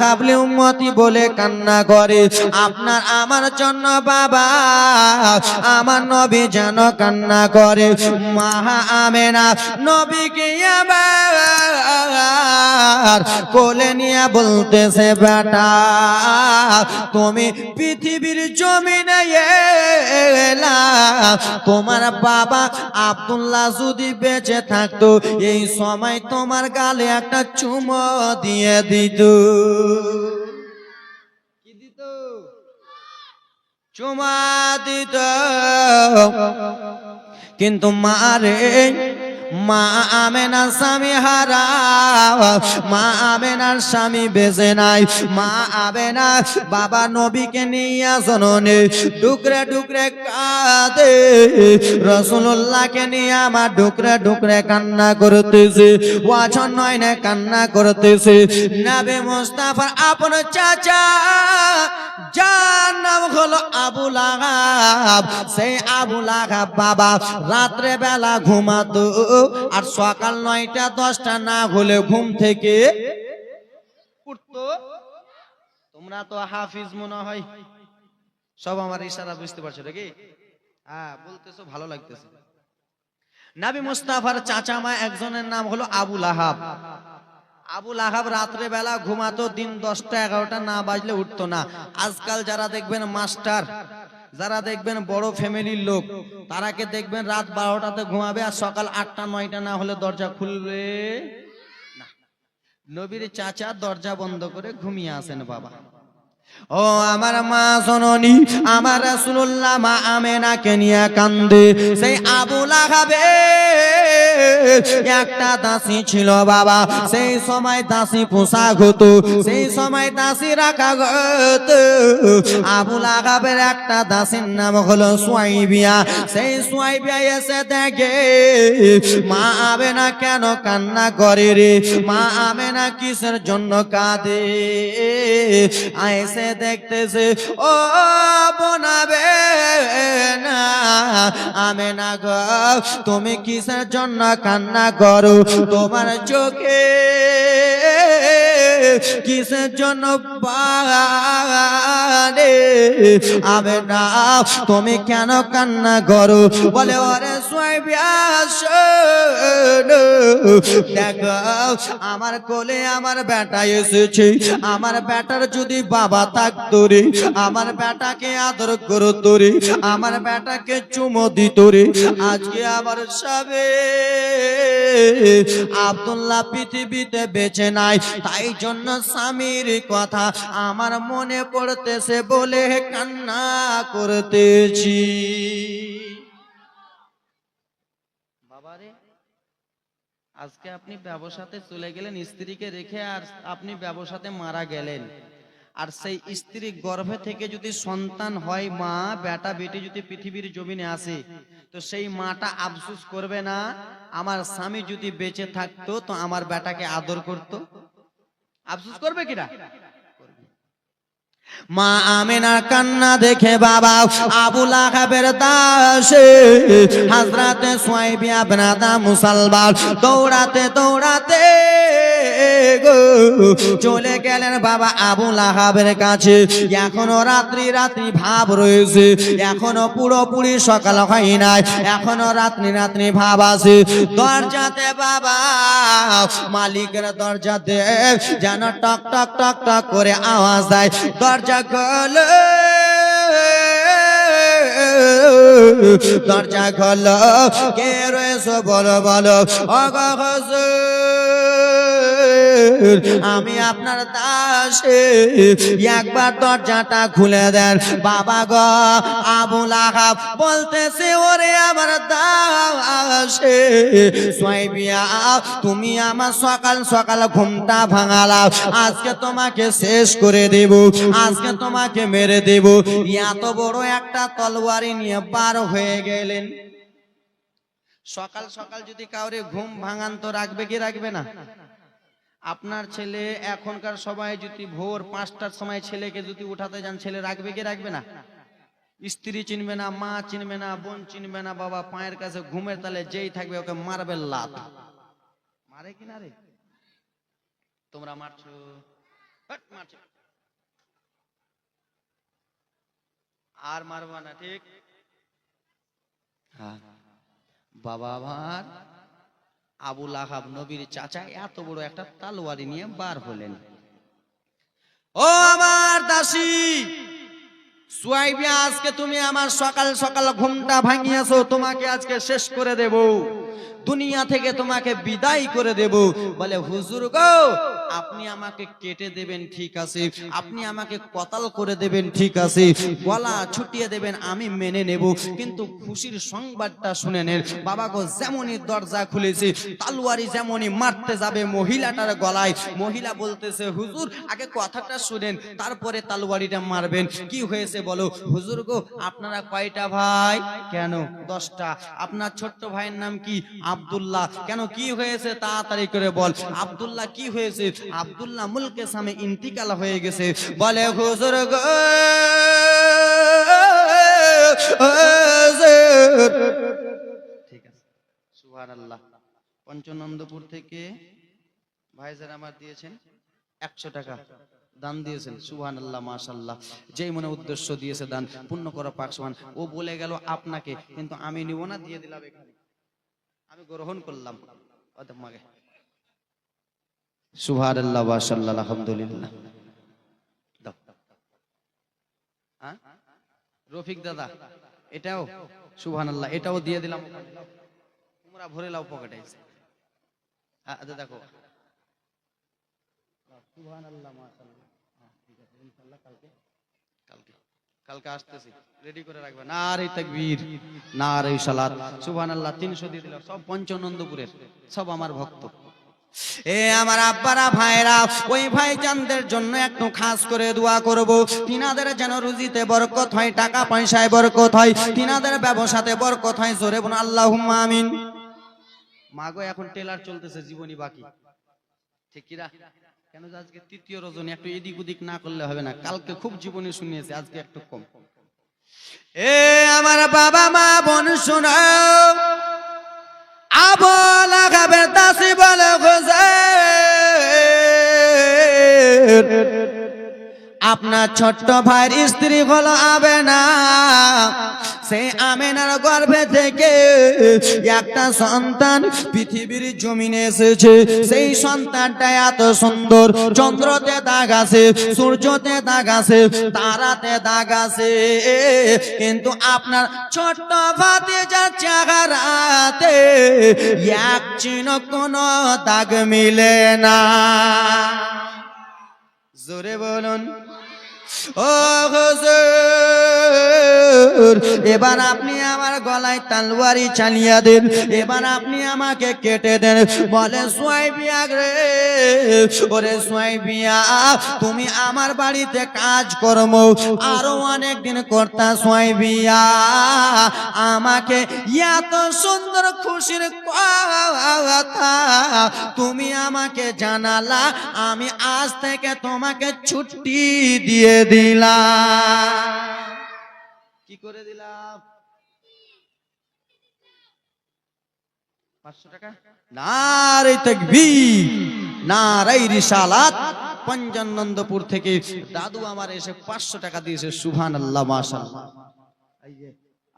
লাহাবলি উম্মতি বলে কান্না করে। আপনার আমার জন্য বাবা আমার নবী যেন কান্না করে। মা আমেনা নবীকে আবার কোলে নিয়ে বলতেছে বেটা তুমি পৃথিবীর জমিনে এলা, তোমার বাবা আব্দুল্লাহ যদি বেঁচে থাকতো এই সময় তোমার গালে একটা চুমো দিয়ে দিত। কি দিত? চুমা দিত। কিন্তু মা রে, মা আমেনার স্বামী হারা, মা আমেনার স্বামী বেঁচে নাই। মা আমেনা বাবা নবীকে নিয়ে জননে ডুকরে ডুকরে কাঁদে। রাসূলুল্লাহকে নিয়ে আমার ডুকরে ডুকরে কান্না করতেছে, ওয়াজন নয় না কান্না করতেছে। নবী মুস্তাফার আপন চাচা যার নাম হলো আবু লাহাব, সেই আবু লাহাব বাবা রাত্রে বেলা ঘুমাতো, আর সকাল 9টা 10টা না হলে ঘুম থেকে উঠতো। তোমরা তো হাফিজ মনে হয়, সব আমার ইশারা বুঝতে পারছো নাকি? হ্যাঁ বলতেছো, ভালো লাগতেছে। নবী মুস্তাফার চাচা মা একজনের নাম হলো আবু লাহাব। আবু লাহাব রাত্রে বেলা ঘুমাতো, দিন 10টা 11টা না বাজলে উঠতো না। আজকাল যারা দেখবেন মাস্টার, যারা দেখবেন বড় ফ্যামিলির লোক, তারাকে দেখবেন রাত 12টাতে ঘুমাবে আর সকাল 8টা 9টা না হলে দরজা খুলবে না। নবীর চাচা দরজা বন্ধ করে ঘুমিয়ে আসেন বাবা। ও আমার মা জননী, আমার রাসূলুল্লাহ মা আমেনাকে নিয়ে কান্দে। সেই আবু লাহাবে একটা দাসী ছিল বাবা, সেই সময় দাসী পোশাক হতো, সেই সময় দাসী রাখা হতো। আবু লাহাবের একটা দাসীর নাম হলো সুয়াইবিয়া। সেই সুয়াইবিয়া এসে দেখে মা আমেনা কেন কান্না করে রে, মা আমেনা কিসের জন্য কাঁদে। আইসে দেখতেছে ও বোনাবে না আমেনা গো, তুমি কিসের জন্য কান্না করো, তোমার চোখে কিসের জন্য পানি, আমেনা তুমি কেন কান্না করো। বলে ওরে সুয়াইবিয়া শোনো, দেখো আমার কোলে আমার বেটা এসেছে, আমার বেটার যদি বাবা থাকতো রে, আমার বেটাকে আদর করতো রে, আমার বেটাকে চুমো দিত রে। আজকে আবার সবে আব্দুল্লাহ পৃথিবীতে বেঁচে নাই, তাই জন্য স্বামীর কথা আমার মনে পড়তেছে বলে কান্না করতেছি। বাবারে আজকে আপনি ব্যবসাতে চলে গেলেন স্ত্রীকে রেখে, আর আপনি ব্যবসাতে মারা গেলেন, আর সেই স্ত্রী গর্ভে থেকে যদি সন্তান হয়, মা বেটা বেটি যদি পৃথিবীর জমিনে আসে, তো সেই মাটা আফসোস করবে না আমার স্বামী যদি বেঁচে থাকতো তো আমার বেটাকে আদর করতো? আফসোস করবে কিনা? মা আমেনার কান্না দেখে বাবা আবু লাহাবের দাসে হযরতে সুয়াইবিয়া বিনতে মুসালমান দৌড়াতে দৌড়াতে চলে গেলেন বাবা আবু লাহাবের কাছে। এখনো রাত্রি রাত্রি ভাব রয়েছে, এখনো পুরোপুরি সকাল হয় নাই, এখনো রাত্রি রাত্রি ভাব আছে। দরজাতে বাবা মালিকের দরজাতে যেন টক টক টক টক করে আওয়াজ দেয়। দরজা খোলো, দরজা খোলো, কে রয়েছে বলো বলো। ওগো হুজুর আমি আপনার দাস, একবার দরজাটা খুলে দেন। বাবা গো আবু লাহাব বলতেছে ওরে আমার দাস সুয়াইবিয়া, তুমি আমার সকাল সকাল ঘুমটা ভাঙালাও, আজকে তোমাকে শেষ করে দেব, আজকে তোমাকে মেরে দেব। এত বড় একটা তলোয়ারি নিয়ে পার হয়ে গেলেন। সকাল সকাল যদি কাউরে ঘুম ভাঙান তো রাখবে কি রাখবে না? আপনার ছেলে এখনকার সবাই যদি ভোর 5টার সময় ছেলেকে যদি উঠাতে যান, ছেলে রাখবে কি রাখবে না? স্ত্রী চিনবে না, মা চিনবে না, বোন চিনবে না, বাবা পায়ের কাছে ঘুমের তালে যেই থাকবে ওকে মারবে লাত। মারে কিনা রে? তোমরা মারছো? আর মারবা না, ঠিক? হ্যাঁ, বাবা আমার আবুল আহাব নবীর চাচা এত বড় একটা তলোয়ারি নিয়ে বার হলেন। ও আমার দাসী সুয়াইবি, আজকে তুমি আমার সকাল সকাল ঘুমটা ভাঙিয়েছো, তোমাকে আজকে শেষ করে দেব, দুনিয়া থেকে তোমাকে বিদায় করে দেব। বলে হুজুর গো, আপনি আমাকে কেটে দেবেন ঠিক আছে, আপনি আমাকে কতল করে দেবেন ঠিক আছে, গলা ছুটিয়ে দেবেন আমি মেনে নেব, কিন্তু খুশির সংবাদটা শুনে নেন বাবা গো। যেমনই দরজা খুলেছে তলোয়ারি যেমনই মারতে যাবে মহিলাটার গলায়, মহিলা বলতেছে হুজুর আগে কথাটা শুনেন তারপরে তলোয়ারিটা মারবেন। কি হয়েছে বলো? হুজুর গো আপনারা কয়টা ভাই? কেন 10টা। আপনার ছোট্ট ভাইয়ের নাম কি? আব্দুল্লাহ। কেন কি হয়েছে তাড়াতাড়ি করে বল। আব্দুল্লাহ কি হয়েছে? আব্দুল্লাহ মুলকে সামে ইন্তিকাল হয়ে গেছে। বলে হুজুর গো, ঠিক আছে সুবহানাল্লাহ। পঞ্চনন্দপুর থেকে ভাইজান আমার দিয়েছেন 100 টাকা দান দিয়েছেন, সুবহানাল্লাহ মাশাআল্লাহ। যেই মনে উদ্দেশ্য দিয়েছে দান পূর্ণ করা পাক সুবহান। ও বলে গেল আপনাকে, কিন্তু আমি নিব না, দিয়ে দিলাম এখানে, আমি গ্রহণ করলাম মাগে। সুবহানাল্লাহ মাশাআল্লাহ আলহামদুলিল্লাহ। হ্যাঁ রফিক দাদা এটাও সুবহানাল্লাহ, এটাও দিয়ে দিলাম, তোমরা ভরে লাও পকেটে। আচ্ছা দেখো সুবহানাল্লাহ মাশাআল্লাহ। ঠিক আছে ইনশাআল্লাহ কালকে কালকে আসতেছি, রেডি করে রাখবেন। নারে তাকবীর, নারে সালাত, সুবহানাল্লাহ। 300 দিয়ে দিলাম, সব পঞ্চনন্দপুরের, সব আমার ভক্ত। এ আমার আব্বারা ভাইরা, ওই ভাইজানদের জন্য একটু খাস করে দোয়া করব, তিনাদের যেন রুজিতে বরকত হয়, টাকা পয়সায় বরকত হয়, তিনাদের ব্যবসাতে বরকত হয়। জোরে বলুন আল্লাহুম্মা আমিন। মাগো এখন টেলার চলতেছে, জীবনী বাকি, ঠিক কি না? কেন আজকে তৃতীয় রজনী, একটু এদিক ওদিক না করলে হবে না। কালকে খুব জীবনী শুনিয়েছে, আজকে একটু কম। এ আমার বাবা মা বোন শোনো, আবুল আহাবের দাসী বলে হুজুর আপনার ছোট্ট ভাইয়ের স্ত্রী হলো আমেনা, সেই আমেনার গর্ভে থেকে একটা সন্তান পৃথিবীর জমিনে এসেছে। সেই সন্তানটা এত সুন্দর, চন্দ্রতে দাগ আছে, সূর্যতে দাগ আছে, তারাতে দাগ আছে, কিন্তু আপনার ছোট্ট ভাতিজার চেহারাতে এক চিহ্ন কোনো দাগ মিলে না। জোরে বলুন ও হুজুর, এবার আপনি আমার গলায় তলোয়ারি চালিয়ে দেন, এবার আপনি আমাকে কেটে দেন। বলে সুয়াইবিয়া রে, ওরে সুয়াইবিয়া, তুমি আমার বাড়িতে কাজ কর্ম আরো অনেক দিন করতা সুয়াইবিয়া, আমাকে এত সুন্দর খুশির কথা তুমি আমাকে জানালা, আমি আজ থেকে তোমাকে ছুটি দিয়ে দিলাম। কি করে দিলাম? 500 টাকা। নারে তাকবীর, নারে রিসালাত। পঞ্চনন্দপুর থেকে দাদু আমার এসে 500 টাকা দিয়েছে, সুবহানাল্লাহ মাশাআল্লাহ। এই যে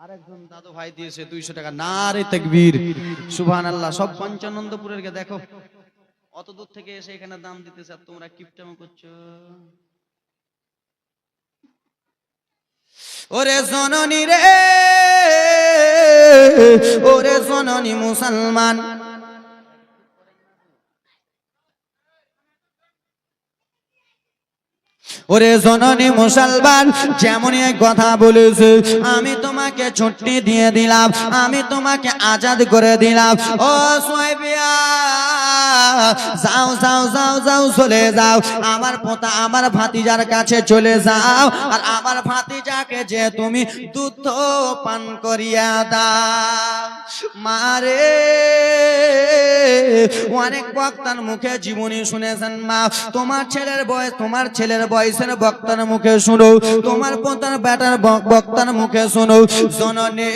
আরেকজন দাদু ভাই দিয়েছে 200 টাকা। নারে তাকবীর, সুবহানাল্লাহ। সব পঞ্চনন্দপুরের কে দেখো, অত দূর থেকে এসে এখানে দাম দিতেছে, আর তোমরা কিপটামো করছো। ওরে জননী রে, ওরে জননী মুসলমান, ওরে জননী মুসলমান, যেমনই কথা বলেছে আমি তোমাকে ছুটি দিয়ে দিলাম, আমি তোমাকে আজাদ করে দিলাম। ও সুয়াইবিয়া, যাও যাও যাও যাও, চলে যাও, আমার পোতা আমার ভাতিজার কাছে চলে যাও, আর আমার ভাতিজাকে যে তুমি দুধ পান করিয়া দাও। মারে অনেক বক্তার মুখে জীবনী শুনেছেন মা, তোমার ছেলের বয়স, তোমার ছেলের বয়সের বক্তার মুখে শুনো, তোমার পোতার বেটার বক্তার মুখে শুনো। জননী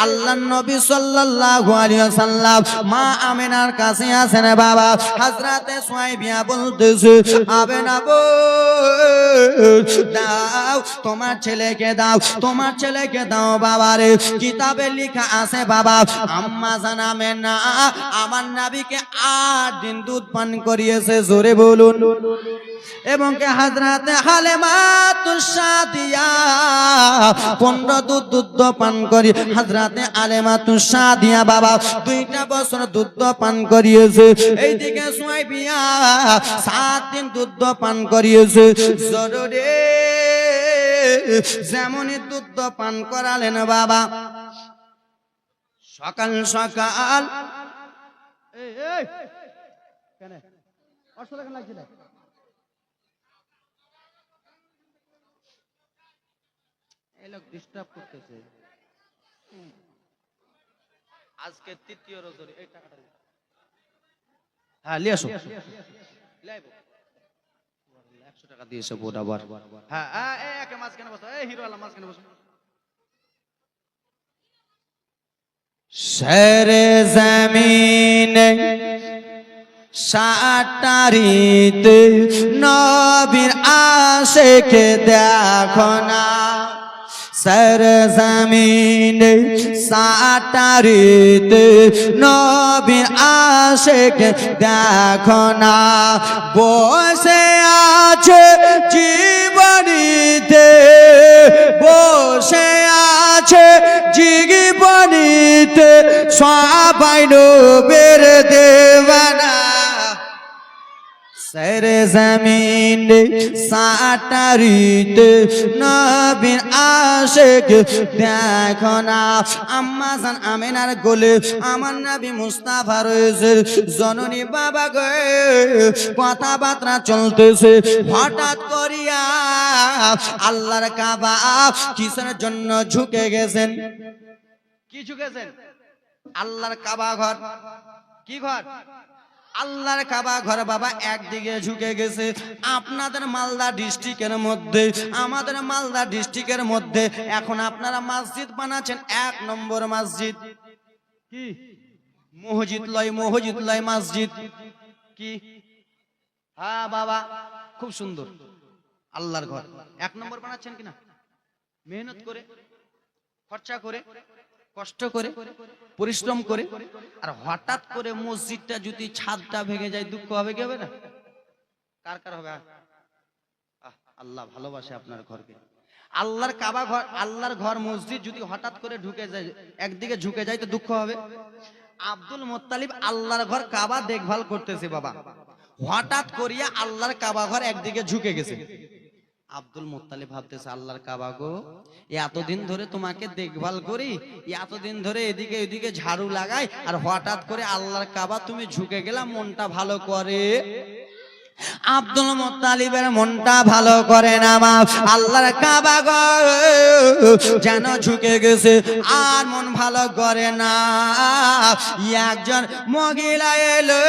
আল্লাহর নবী সাল্লাল্লাহু আলাইহি ওয়াসাল্লাম মা আমিনার কাছে আছেন বাবা, বাবা হযরতে সুয়াইবিয়া বলতেছে আবে না গো দাও তোমার ছেলেকে দাও, তোমার ছেলেকে দাও বাবারে। কিতাবে লেখা আছে বাবা আম্মা জানামে না আমার নবীকে 8 দিন দুধ পান করিয়েছে, জোরে বলুন। এবং কে হযরতে হালিমাতুস সাদিয়া 15 দুধ পান করি হযরতে হালিমাতুস সাদিয়া বাবা 2টা বছর দুধ পান করিয়েছে। এইদিকে সুয়াইবিয়া 7 দিন দুধ পান করিয়েছে। জরুরি যেমনই দুধ পান করালেন বাবা সকাল সকাল এই কেন অসুবিধা কেন লাগছে না? এই লোক ডিস্টার্ব করতেছে। আজকে তৃতীয় রোজারি এই টাকাটা হ্যাঁ নিয়ে আসো, লাইব 100 টাকা দিয়েছে বরাবর। হ্যাঁ এই একে মাঝখানে বসো, এই হিরো আলা মাঝখানে বসো। শেরে জমিনে সাটারিতে নবীর আশিকে দেখো না, সর জমিনে সাটারিতে নবীর আশিকে দেখো না, বসে আছে জীবনীতে, বসে আছে জীবনীতে সবাই নবীর দেওয়ানা। সরে জমিনে সাটারিতে নবীর আশিক দেখো না। আম্মা জান আমিনার কোলে আমার নবী মুস্তাফা রয়েছে। জননী বাবা গো কথাবার্তা চলতেছে, হঠাৎ করিয়া আল্লাহর কাবা কিসের জন্য ঝুঁকে গেছেন? কি ঝুঁকেছেন? আল্লাহর কাবা ঘর। কি ঘর? আল্লাহর কাবা ঘর বাবা একদিকে ঝুঁকে গেছে। আপনাদের মালদা ডিস্ট্রিক্টের মধ্যে, আমাদের মালদা ডিস্ট্রিক্টের মধ্যে এখন আপনারা মসজিদ বানাচ্ছেন, 1 নম্বর মসজিদ কি? মসজিদ লয় মসজিদ কি? হ্যাঁ বাবা খুব সুন্দর আল্লাহর ঘর 1 নম্বর বানাচ্ছেন কিনা? মেহনত করে, খরচা করে, কষ্ট করে, পরিশ্রম করে। আর হঠাৎ করে মসজিদটা যদি ছাদটা ভেঙে যায় দুঃখ হবে কি হবে না? কার কার হবে? আল্লাহ ভালোবাসে আপনার ঘরকে। আল্লাহর কাবা ঘর, আল্লাহর ঘর মসজিদ যদি হঠাৎ করে ঢুকে যায়, একদিকে ঝুঁকে যায় তো দুঃখ হবে। আব্দুল মুত্তালিব আল্লাহর ঘর কাবা দেখভাল করতেছে বাবা, হঠাৎ করিয়া আল্লাহর কাবা ঘর একদিকে ঝুঁকে গেছে। আব্দুল মুত্তালিব ভাবতেছে আল্লাহর কাবা গো এতদিন ধরে তোমাকে দেখভাল করি, এতদিন ধরে এদিকে এদিকে ঝাড়ু লাগাই, আর হঠাৎ করে আল্লাহর কাবা তুমি ঝুঁকে গেলা, মনটা ভালো করে? আব্দুল মুত্তালিবের মনটা ভালো করে না মা। আল্লাহর কাবা গো যেন ঝুঁকে গেছে, আর মন ভালো করে না। একজন মহিলা এলো,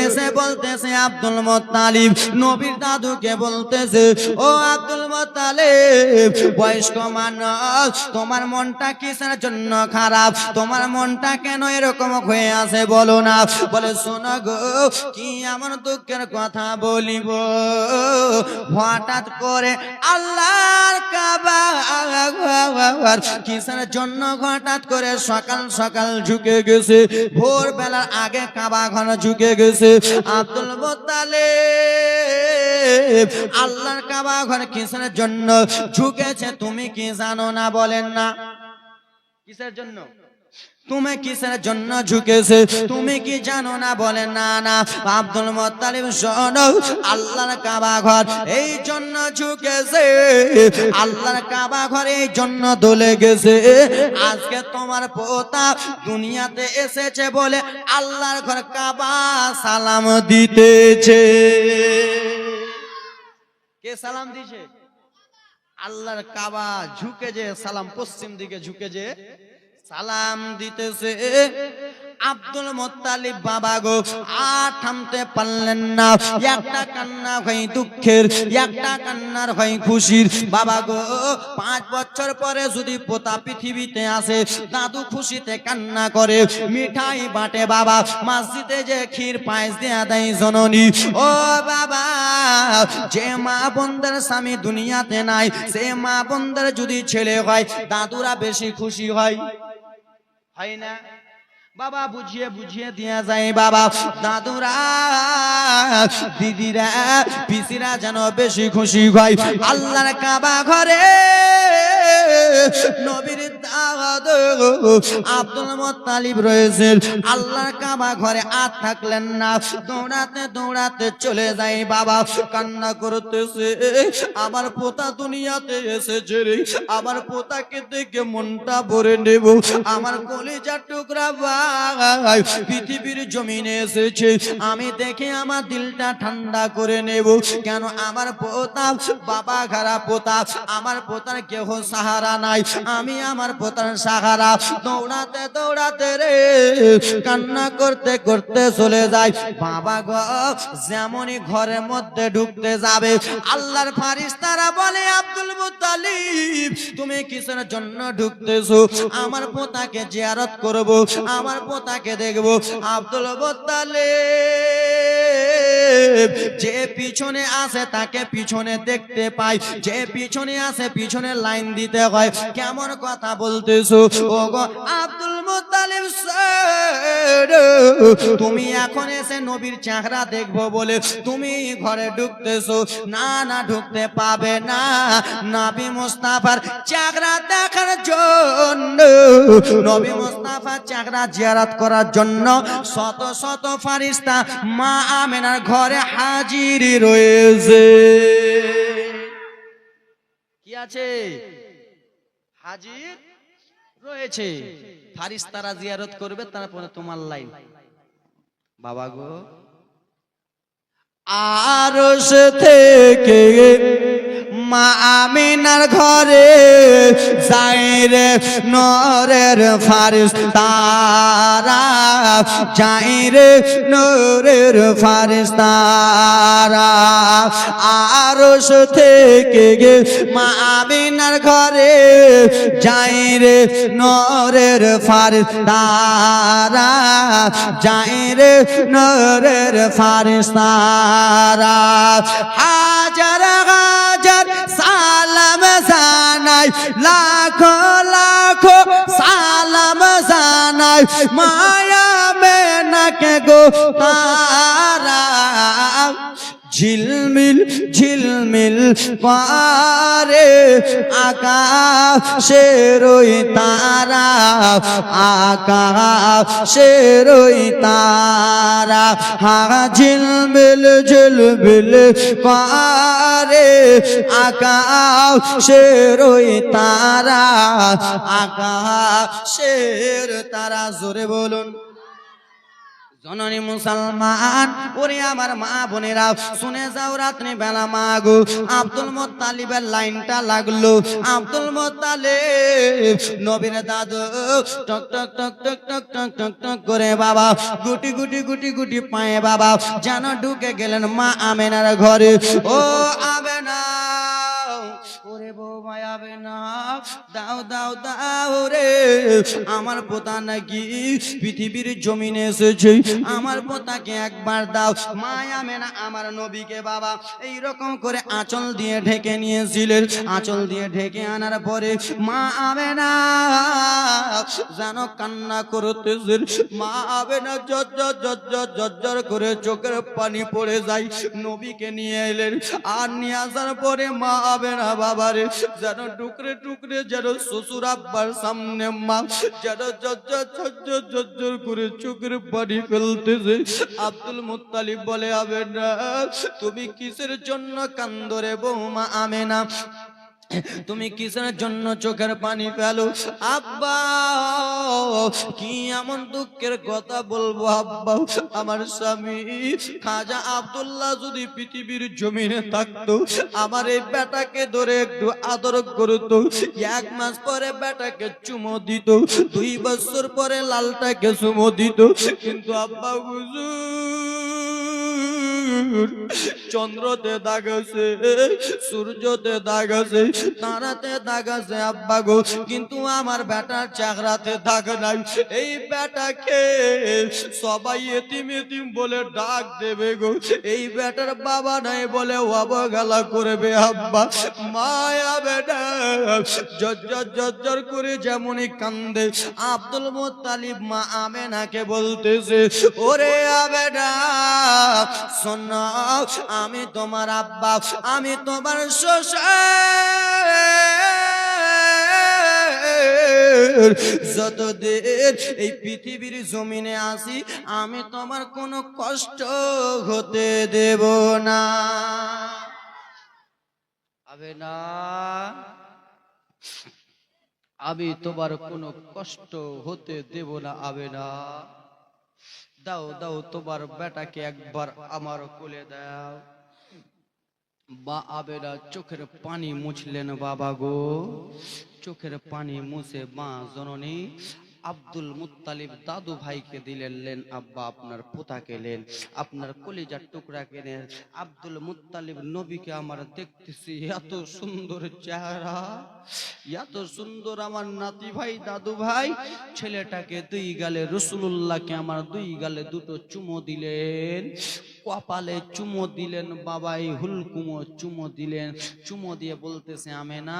এসে বলতেছে আব্দুল মুত্তালিব নবীর দাদুকে বলতেছে, ও আব্দুল মুত্তালিব বয়স্ক মানুষ তোমার মনটা কিসের জন্য খারাপ? তোমার মনটা কেন এরকম হয়ে আছে বলো না? বলে শোনো গো কি এমন দুঃখের কথা বলিব, হঠাৎ করে আল্লাহর কাবা কিসের জন্য হঠাৎ করে সকাল সকাল ঝুঁকে গেছে, ভোর বেলার আগে কাবা ঘর ঝুঁকে গেছে। আব্দুল মুত্তালিব আল্লাহর কাবা ঘর কিসের জন্য ঝুঁকেছে তুমি কি জানো না? বলেন না কিসের জন্য? তুমি কিসের জন্য ঝুঁকেছে তুমি কি জানো না? বলে না না। আব্দুল মুত্তালিব শোনো, আল্লাহর কাবা ঘর এই জন্য ঝুঁকেছে, আল্লাহর কাবা ঘর এই জন্য দলে গেছে, আজকে তোমার পোতা দুনিয়াতে এসেছে বলে আল্লাহর ঘর কাবা সালাম দিতেছে। কে সালাম দিছে? আল্লাহর কাবা ঝুঁকে যে সালাম, পশ্চিম দিকে ঝুঁকে যে সালাম দিতেছে। আব্দুল মুত্তালিব বাবা গো আর থামতে পারলেন না। একটা কান্না হয় দুঃখের, একটা কান্নার হয় খুশির। বাবা গো 5 বছর পরে যদি পোতা পৃথিবীতে আসে, দাদু খুশিতে কান্না করে, মিঠাই বাটে বাবা, মসজিদে যে ক্ষীর পায়েস দেয়া দেয় জননী। ও বাবা, যে মা বোনদের স্বামী দুনিয়াতে নাই, সে মা বোনদের যদি ছেলে হয়, দাদুরা বেশি খুশি হয়, হয় না? বাবা বুঝিয়ে বুঝিয়ে দিয়া যায় বাবা, দাদুরা দিদিরা পিসিরা যেন বেশি খুশি হয়। আল্লাহর কাবা ঘরে নবীর দাওয়াত আব্দুল মুত্তালিব রয়েছেন। আল্লাহর কাবা ঘরে আর থাকলেন না, দৌড়াতে দৌড়াতে চলে যায় বাবা, কান্না করতেছে, আমার পোতা দুনিয়াতে এসেছে রে, আমার পোতাকে দেখে মনটা ভরে নেব, আমার কলিজার টুকরা ভাই পৃথিবীর জমিনে এসেছে, আমি দেখে আমার দিলটা ঠান্ডা করে নেব। কেন আমার পোতা বাবা ঘাড়া পোতা, আমার পোতার কেহ সাহারা নাই, আমি আমার পোতার সাহারা। দৌড়াতে দৌড়াতে রে কান্না করতে করতে চলে যায় বাবা গো। যেমনই ঘরের মধ্যে ঢুকতে যাবে, আল্লাহর ফারিস্তারা বলে, আব্দুল মুত্তালিব তুমি কিসের জন্য ঢুকতেছো? আমার পোতাকে জিয়ারত করব, আমার পোতাকে দেখব। আব্দুল মুত্তালিব যে পিছনে আসে তাকে পিছনে দেখতে পাই, যে পিছনে আসে পিছনে লাইন দিতে হয়। কেমন কথা বলতেছো ও গো আব্দুল মুত্তালিব স্যার, তুমি এখন এসে নবীর চেহারা দেখবো বলে তুমি ঘরে ঢুকতেছো? না না, ঢুকতে পাবে না। নবী মুস্তাফার চেহারা দেখার জন্য, নবী মুস্তাফার চেহারা জিয়ারত করার জন্য শত শত ফারিস্তা মা আমেনার ঘরে হাজির রয়েছে। কি আছে? হাজির রয়েছে। ফারিস্তারা জিয়ারত করবে, তারপরে তোমার লাইন। বাবা গো, আরশ থেকে মা আমিনার ঘরে যায় রে নূরের ফারিস্তারা, যায় রে নূরের ফারিস্তারা। আরশ থেকে মা আমিনার ঘরে যায় রে নূরের ফারিস্তারা, যায় রে নূরের ফারিস্তারা। হাজার হাজার সালাম জানাই, লাখো লাখো সালাম জানাই, মায়া মেনাকে গো তারা। ঝিলমিল ঝিলমিল পারে আকাশের ওই তারা, আকাশের ওই তারা। হা ঝিলমিল ঝিলমিল পারে আকাশের ওই তারা, আকাশের তারা। জোরে বলুন। জননী মুসলমান, ওরে আমার মা বোনেরা শুনে যাও, রাত্রি বেলা মা গো আব্দুল মুত্তালিবের লাইনটা লাগলো। আব্দুল মুত্তালিব নবীর দাদু টক টক টক টক টক টক টক টক করে বাবা গুটি গুটি গুটি গুটি পায়ে বাবা যেন ঢুকে গেলেন মা আমেনার ঘরে। ও আমেনা, ওরে বৌমা আমেনা, দাও দাও দাও রে, আমার পোতা নাকি পৃথিবীর জমিনে এসেছে, আমার পোতাকে একবার দাও। মা আমেনা আমার নবীকে বাবা এইরকম করে আঁচল দিয়ে ঢেকে নিয়েছিলেন। আঁচল দিয়ে ঢেকে আনার পরে মা আমেনা যেন কান্না করতেছেন। মা আমেনা জজ্জর জজ্জর জজ্জর করে চোখের পানি পড়ে যায়। নবীকে নিয়ে এলেন, আর নিয়ে আসার পরে মা আমেনা বাবারে যেন টুকরে টুকরে যেন শ্বশুর আব্বার সামনে মা যেন জজ্জর জজ্জর জজ্জর করে চোখের পানি ফেলতেছে। আব্দুল মুত্তালিব বলে, আমেনা তুমি কিসের জন্য কান্দো রে বৌমা আমেনা? তুমি কিসের জন্য চোখের পানি ফেলো আব্বা? কি এমন দুঃখের কথা বলবো আব্বা? আমার স্বামী খাজা আব্দুল্লাহ যদি পৃথিবীর জমিনে থাকতো, আমার এই বেটাকে ধরে একটু আদর করতো, 1 মাস পরে বেটাকে চুমো দিত, 2 বছর পরে লালটাকে চুমো দিত। কিন্তু আব্বা হুজুর, চন্দ্রতে দাগ আছে, সূর্যতে দাগ আছে, তারাতে দাগ আছে আব্বা গো, কিন্তু আমার বেটার চেহারাতে দাগ নাই। এই বেটাকে সবাই এতিম এতিম বলে ডাক দেবে গো, এই বেটার বাবা নাই বলে অবহেলা করবে আব্বা। মায়া বেটা জর্জর করে যেমনই কান্দে, আব্দুল মুত্তালিব মা আমেনাকে বলতেছে, ওরে আবেদা শোন, আমি তোমার আব্বা, আমি তোমার শ্বশুর, যতদিন এই পৃথিবীর জমিনে আসি আমি তোমার কোনো কষ্ট হতে দেব না। আবে না, আমি তোমার কোনো কষ্ট হতে দেব না। আবে না, দাও দাও তোমার বেটাকে একবার আমার কোলে দাও। বা আবেরা চোখের পানি মুছলেন বাবা গো, চোখের পানি মুছে মা জননী আব্দুল মুত্তালিব দাদু ভাইকে দিলেন, আব্বা আপনার পোতাকে নেন, আপনার কলিজার টুকরাকে নেন। আব্দুল মুত্তালিব নবীকে আমার দেখতেছি, এত সুন্দর চেহারা, এত সুন্দর আমার নাতি ভাই দাদু ভাই, ছেলেটাকে 2 গালে, রাসূলুল্লাহকে আমার 2 গালে 2টো চুমো দিলেন, কপালে চুমো দিলেন, বাবাই হুলকুমো চুমো দিলেন। চুমো দিয়ে বলতেছে, আমেনা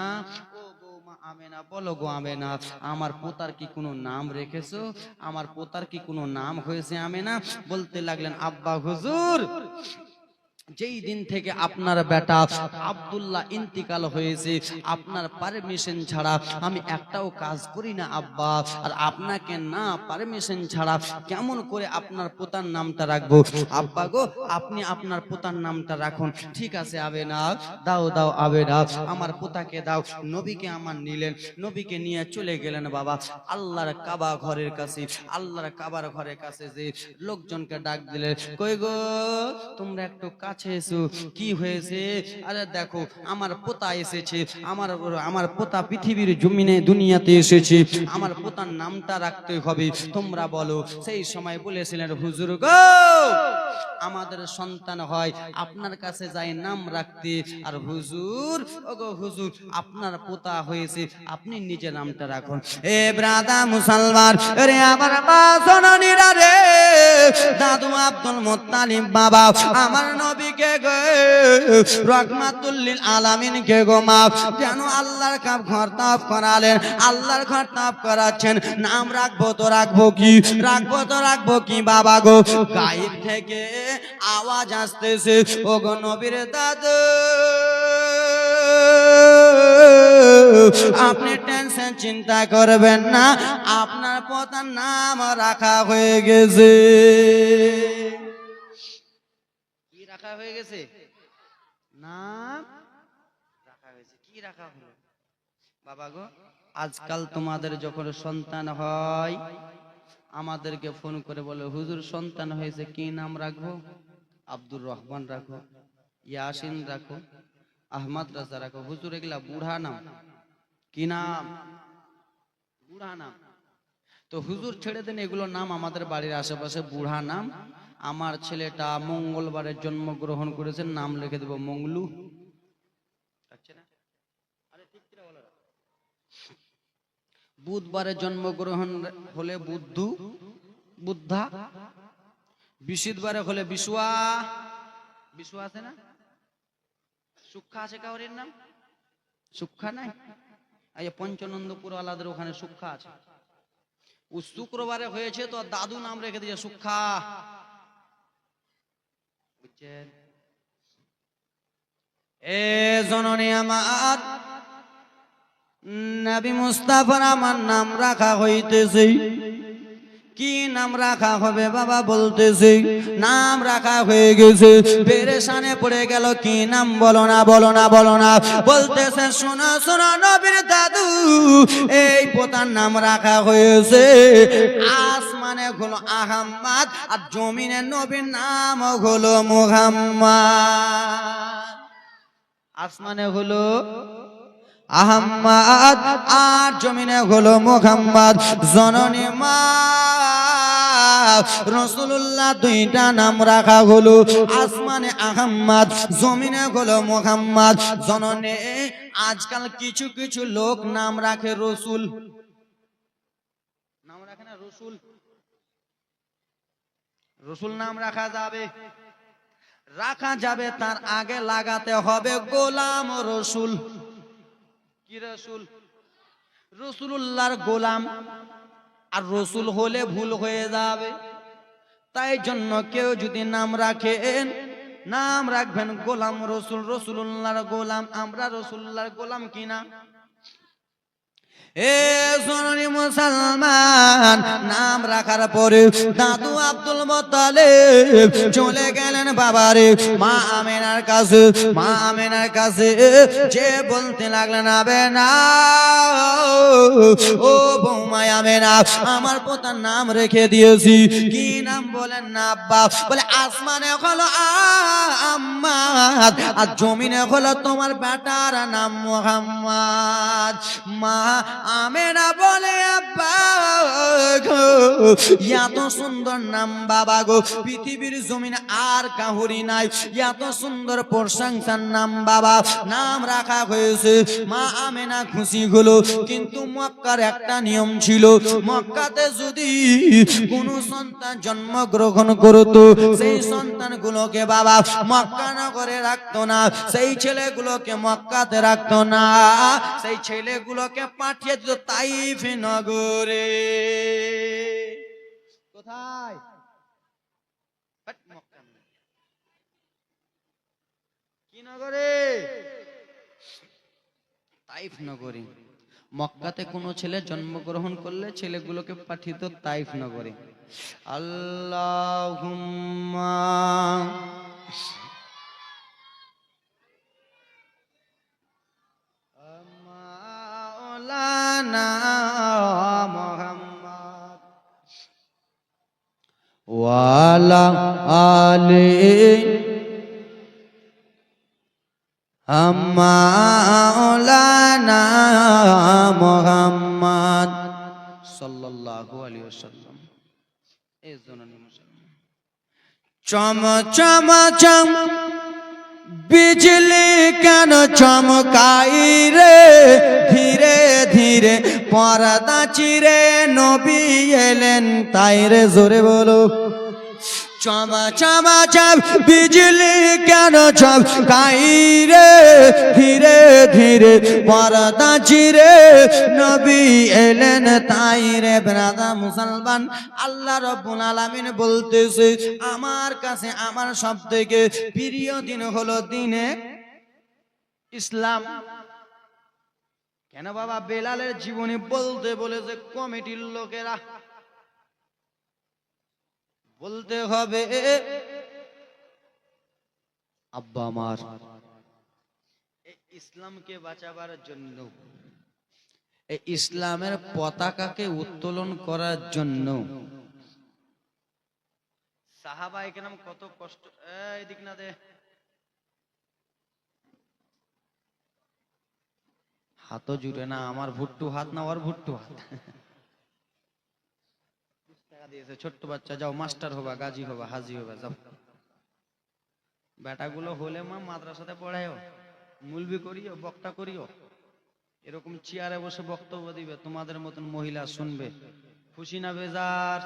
ও বৌমা আমেনা, বলো গো আমেনা, আমার পোতার কি কোনো নাম রেখেছো? আমার পোতার কি কোনো নাম হয়েছে আমেনা? বলতে লাগলেন, আব্বা হুজুর, যেই দিন থেকে আপনার বেটা আব্দুল্লাহ ইন্তিকাল হয়েছে, আপনার পারমিশন ছাড়া আমি একটাও কাজ করি না আব্বা। আর আপনাকে না পারমিশন ছাড়া কেমন করে আপনার পোতার নামটা রাখবো? আব্বা গো, আপনি আপনার পোতার নামটা রাখুন। ঠিক আছে আবে না, দাও দাও আবে না, আমার পোতাকে দাও। নবীকে আমার নিলেন, নবীকে নিয়ে চলে গেলেন বাবা আল্লাহর কাবা ঘরের কাছে। আল্লাহর কাবার ঘরের কাছে যে লোকজনকে ডাক দিলেন, কই গো তোমরা একটু কাছে এসো। কি হয়েছে? আরে দেখো আমার পোতা এসেছে, আমার পোতা পৃথিবীর জমিনে দুনিয়াতে এসেছে, আমার পোতার নামটা রাখতে হবে, তোমরা বলো। সেই সময় বলেছিলেন, হুজুর গো, আমাদের সন্তান হয় আপনার কাছে যাই নাম রাখতে, আর হুজুর ওগো হুজুর, আপনার পোতা হয়েছে, আপনি নিজে নামটা রাখুন। এ ব্রাদা মুসলমান রে, আমার মা জননীরা রে, দাদু আব্দুল মুত্তালিব বাবা আমার নবীকে গো, রহমাতুল লিল আলামিন কে গো মা, যেন আল্লাহর ঘর তাফ করালেন, আল্লাহর ঘর তাফ করাচ্ছেন, নাম রাখবো তো রাখবো কি, রাখবো তো রাখবো কি বাবা গো? গায়েব থেকে আওয়াজ আসতেছে, ও গো নবীর দাদু, আপনি টেনশন চিন্তা করবেন না, আপনার পোতার নাম রাখা হয়ে গেছে। কি রাখা হয়ে গেছে? নাম রাখা হয়েছে। কি রাখা হলো বাবা গো? আজকাল তোমাদের যখন সন্তান হয় আমাদেরকে ফোন করে বলে, হুজুর সন্তান হয়েছে, কি নাম রাখবো? আব্দুর রহমান রাখো, ইয়াসিন রাখো, আহমদ রাজা রাখো। হুজুর এগুলা বুড়া নাম। কি নাম? বুড়া নাম। তো হুজুর ছেড়ে দেন এগুলো নাম, আমাদের বাড়ির আশেপাশে বুড়া নাম। আমার ছেলেটা মঙ্গলবারে জন্মগ্রহণ করেছে, নাম লিখে দেবো মঙ্গলু। বুধবারে জন্মগ্রহণ হলে বুদ্ধু, বুদ্ধা। বৃহস্পতিবারে হলে বিশুয়া, বিশুয়া আছে না? সুক্ষা আছে কাউরের নাম? সুক্ষা নাই? এই পঞ্চনন্দপুর আলাদের ওখানে সুক্ষা আছে। ও শুক্রবারে হয়েছে তো দাদু নাম রেখে দিয়েছে সুক্ষা। বুঝছেন? এ জননী আমার, নবী মুস্তাফার আমার নাম রাখা হইতেছে। কি নাম রাখা হবে বাবা বলতেছে নাম রাখা হয়ে গেছে পেরেশানে পড়ে গেল কি নাম বলো না বলো না বলো না বলতেছে শোনো শোনো নবীর দাদু এই পোতার নাম রাখা হয়েছে আসমানে হলো আহম্মদ আর জমিনে নবীর নাম হলো মুহাম্মদ আসমানে হলো আহম্মদ আর জমিনে হলো মুহাম্মদ জননী মা রাসূলুল্লাহ দুইটা নাম রাখা হলো আসমানে আহম্মদ জমিনে হলো মুহাম্মদ জননী আজকাল কিছু কিছু লোক নাম রাখে রসুল নাম রাখে না রসুল রসুল নাম রাখা যাবে তার আগে লাগাতে হবে গোলাম রসুল কি রসুল রসুলুল্লাহর গোলাম আর রসুল হলে ভুল হয়ে যাবে তাই জন্য কেউ যদি নাম রাখেন নাম রাখবেন গোলাম রসুল রসুলুল্লাহর গোলাম আমরা রসুলুল্লাহর গোলাম কিনা এ সোনারি মুসলমান নাম রাখার পরে দাদু আব্দুল মুত্তালিব চলে গেলেন বাবারে মা আমেনার কাছে যে বলতে লাগলেন আবে না ও বৌমা আমেনা আমার পোতার নাম রেখে দিয়েছি কি নাম বলেন না আব্বা বলে আসমানে হলো আম্মাদ আর জমিনে হলো তোমার বেটার নাম মুহাম্মদ মা আমেনা বলে আব্বা গো এত সুন্দর নাম বাবা গো পৃথিবীর জমিনে আর কাহুরি নাই এত সুন্দর প্রশংসার নাম বাবা নাম রাখা হয়েছে মা আমেনা খুশি হলো কিন্তু মক্কার একটা নিয়ম ছিল মক্কাতে যদি কোনো সন্তান জন্মগ্রহণ করত সেই সন্তানগুলোকে বাবা মক্কা নগরে রাখতো না সেই ছেলেগুলোকে মক্কাতে রাখতো না সেই ছেলেগুলোকে পাঠিয়ে দিত তাইফ নগরে কোথায় কি নগরে তাইফ নগরে মক্কাতে কোনো ছেলে জন্মগ্রহণ করলে ছেলেগুলোকে পাঠিত তাইফ নগরে আল্লাহুম্মা মাওলানা মুহাম্মদ ওয়ালা আলি মাওলানা মুহাম্মদ সাল্লাল্লাহু আলাইহি ওয়াসাল্লাম এই জননী মুসলমান চম চম চম বিজলি কেন চমকাই রে ধীরে ধীরে পর্দা চিরে নবী এলেন তাই রে জোরে বলো চমা চমা চম বিজলি কেন চমকাই রে ধীরে ধীরে পর্দা চিরে নবী এলেন তাই রে ব্রাদা মুসলমান আল্লাহ রাব্বুল আলামিন বলতেছে আমার কাছে আমার সবথেকে প্রিয় দিন হলো দিনে ইসলাম কেন বাবা বেলালের জীবনী বলতে বলেছে কমিটির লোকেরা বলতে হবে আব্বা আমার ইসলামকে বাঁচাবার জন্য এই ইসলামের পতাকাকে উত্তোলন করার জন্য সাহাবায়ে কেরাম কত কষ্ট এদিক না দে হাতও জুড়ে না আমার ভুট্টু হাত না ওর ভুট্টু হাত দিয়েছে ছোট্ট বাচ্চা যাও মাস্টার হবা গাজী হবা হাজি হবা যাও বেটাগুলো হলে মা মাদ্রাসাতে পড়ায়ও মুলবি করিও বক্তা করিও এরকম চেয়ারে বসে বক্তব্য দিবে তোমাদের মতন মহিলা শুনবে খুশি না বেজার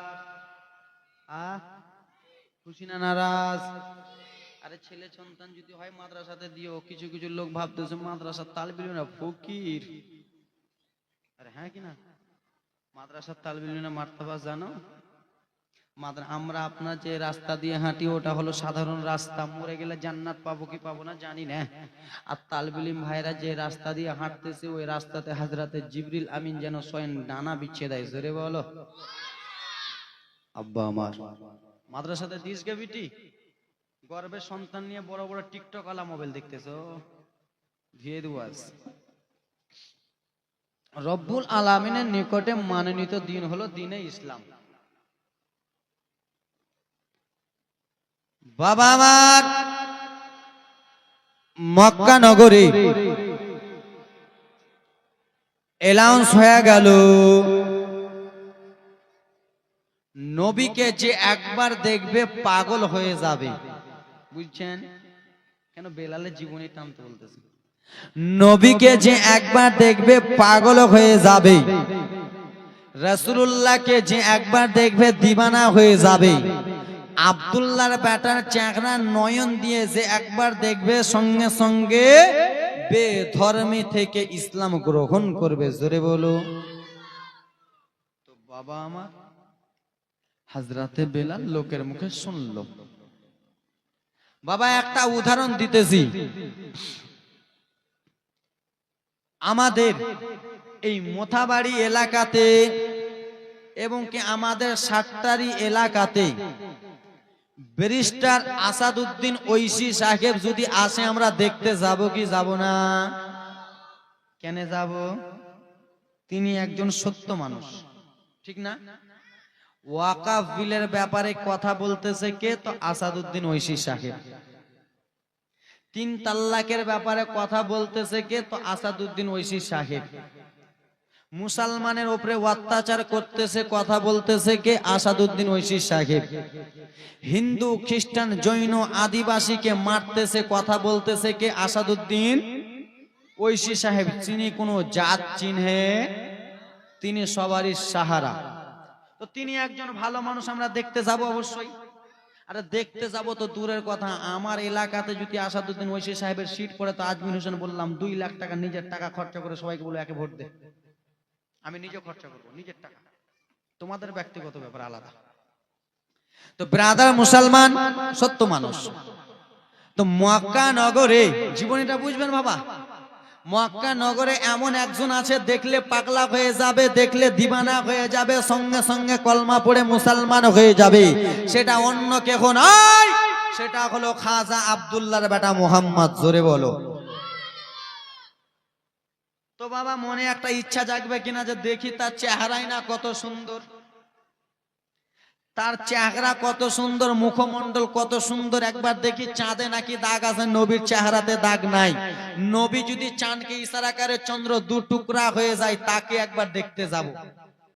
খুশি না নারাজ আরে ছেলে সন্তান যদি হয় মাদ্রাসাতে দিও কিছু কিছু লোক ভাবতেছে মাদ্রাসার তালবিল না ফকির আরে হ্যাঁ কিনা মাদ্রাসার তালবিল না মার্তাবা জানো আমরা আপনার যে রাস্তা দিয়ে হাঁটি ওটা হলো সাধারণ রাস্তা মরে গেলে জান্নাত পাবো কি পাবো না জানি না আর তালবিলিম ভাইরা যে রাস্তা দিয়ে হাঁটতেছে ওই রাস্তাতে হযরতে জিবরিল আমিন যেন স্বয়ং ডানা বিছিয়ে দেয় জোরে বলো আব্বা আমার মাদ্রাসাতে দিস গে বিটি, গর্বের সন্তান নিয়ে বড় বড় টিকটক আলা মোবাইল দেখতেছো, দিয়ে দেবো আজ। রব্বুল আলামিনের নিকটে মানোনীত দিন হলো দিনে ইসলাম। বাবা আমার মক্কা নগরী অ্যানাউন্স হয়ে গেল, নবীকে যে একবার দেখবে পাগল হয়ে যাবে। বুঝছেন কেন বেলালের জীবনী টানতে বলতেছে? নবীকে যে একবার দেখবে পাগল হয়ে যাবে, রাসূলুল্লাহকে যে একবার দেখবে দিবানা হয়ে যাবে, আব্দুল্লাহর বেটার চেহারা নয়ন দিয়ে যে একবার দেখবে সঙ্গে সঙ্গে বেধর্মী থেকে ইসলাম গ্রহণ করবে। জোরে বলো। তো বাবা আমার হযরতে বেলাল লোকের মুখে শুনলো। বাবা একটা উদাহরণ দিতেছি, আমাদের এই মোথাবাড়ি এলাকাতে এবং কি আমাদের সাতটারি এলাকাতে ব্যারিস্টার আসাদউদ্দিন ঐশী সাহেব যদি আসে আমরা দেখতে যাব কি যাব না? কেন যাব? তিনি একজন সত্য মানুষ, ঠিক না? ওয়াকাফ বিলের ব্যাপারে কথা বলতেছে কে? তো আসাদউদ্দিন ঐশী সাহেব। 3 তাল্লাকের ব্যাপারে কথা বলতেছে কে? তো আসাদউদ্দিন ঐশী সাহেব। মুসলমানের উপরে অত্যাচার করতেছে কথা বলতেছে কে? আসাদউদ্দিন ঐশী সাহেব। হিন্দু খ্রিস্টান জৈন আদিবাসীকে মারতেছে কথা বলতেছে কে? আসাদউদ্দিন ঐশী সাহেব। তিনি কোনো জাত চিহ্নে, তিনি সবারই সাহারা। তো তিনি একজন ভালো মানুষ, আমরা দেখতে যাব অবশ্যই। আরে দেখতে যাব তো দূরের কথা, আমার এলাকাতে যদি আসাদউদ্দিন ঐশী সাহেবের সিট পড়ে তো আজমির হোসেন বললাম 2 লাখ টাকা নিজের টাকা খরচা করে সবাইকে বলে একে ভোট দে, আমি নিজে খরচা করবো নিজের টাকা। তোমাদের ব্যক্তিগত ব্যাপার আলাদা। তো ব্রাদার মুসলমান সত্য মানুষ। তো মক্কা নগরে জীবনীটা বুঝবেন বাবা, মক্কা নগরে এমন একজন আছে দেখলে পাগলা হয়ে যাবে, দেখলে দিবানা হয়ে যাবে, সঙ্গে সঙ্গে কলমা পড়ে মুসলমান হয়ে যাবে। সেটা অন্য কেহ নয়, সেটা হলো খাজা আব্দুল্লাহর বেটা মুহাম্মদ। জোরে বলো। তো বাবা মনে একটা ইচ্ছা জাগবে কিনা যে দেখি তার চেহারাই না কত সুন্দর, তার চেহারা কত সুন্দর, মুখমণ্ডল কত সুন্দর। একবার দেখি চাঁদে নাকি দাগ আছে, নবীর চেহারাতে দাগ নাই। নবী যদি চাঁদকে ইশারা করে চন্দ্র 2 টুকরা হয়ে যায়, তাকে একবার দেখতে যাব।